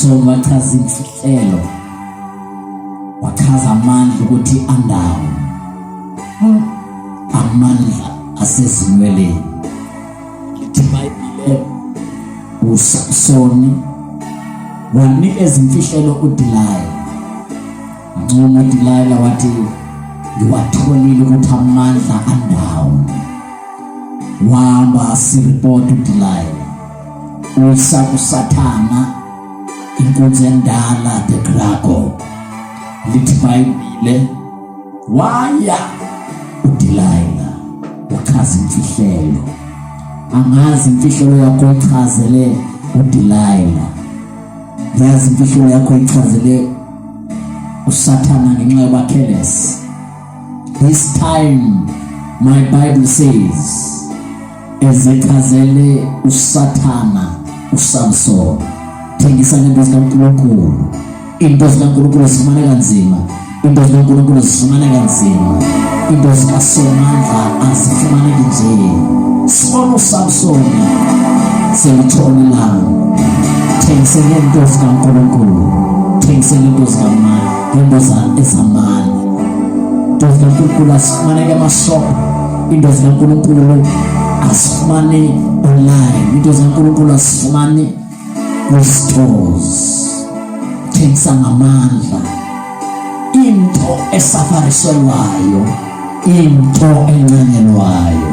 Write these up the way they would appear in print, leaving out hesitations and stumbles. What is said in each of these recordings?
uSamson wachaza imfihlelo, wachaza amandla ukuthi andawo, amandla asezinweleni. Lithi iBhayibheli uSamson wanikeza imfihlelo uDelilah. Ncomo uDelilah wathi ngiwatholile ukuthi amandla andawo. Wahamba sireport uDelilah uSathana inkunzi endala the dragon. Lithi iBhayibheli waya uDelilah wachaza imfihlelo. Angazi imfihlelo yakho ichazele uDelilah, yazi imfihlelo yakho ichazele uSathana ngenxa yoba-careless. This time my Bible says ezechazele uSathana uSamson, thengisa ngento zikaNkulunkulu. Into zikaNkulunkulu zifumana kanzima, into zikaNkulunkulu zifumana kanzima, into zikaSomandla azifumaneki nje. Sibona uSamson selithole ilanga, thengise ngento zikaNkulunkulu, thengise ngento zikamani, ngento ezamani. Into zikaNkulunkulu azifumaneki emashop, into zikaNkulunkulu asifumane online, into zikaNkulunkulu asifumane kwi-stores. Thengisa ngamandla into esafariswayo, into encanyelwayo.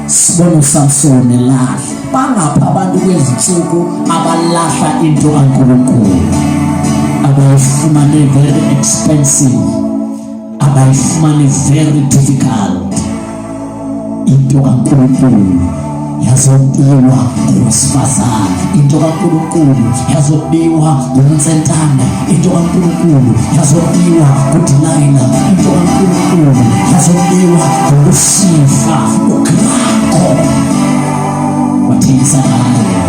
Sibona uSamson elahla. Bangapha abantu kwezinsuku abalahla into kaNkulunkulu, abayifumane very expensive, abayifumane very difficult. Into kaNkulunkulu yazobiwa ngowesifazane, into kaNkulunkulu yazobiwa ngomtsentana, into kaNkulunkulu yazobiwa nguDelilah, into kaNkulunkulu yazobiwa ngokusifa uGrakho. Wathengisa ngayo.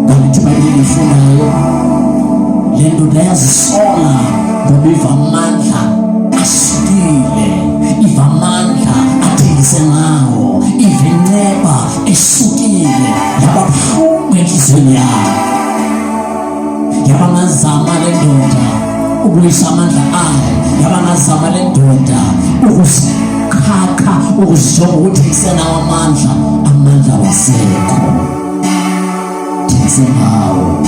Kanti iBhayibheli ifundayo le ndoda yazisola ngoba iva amandla asukile, iva amandla athengise ngawo, iva inceba esukile, yaba buhlungu enhliziyweni yayo. Yabangazama le ndoda ukuyisa amandla ayo, yabangazama le ndoda ukuzikhakha, ukuzijonga ukuthi isenawo amandla wasekho. Thengise ngawo.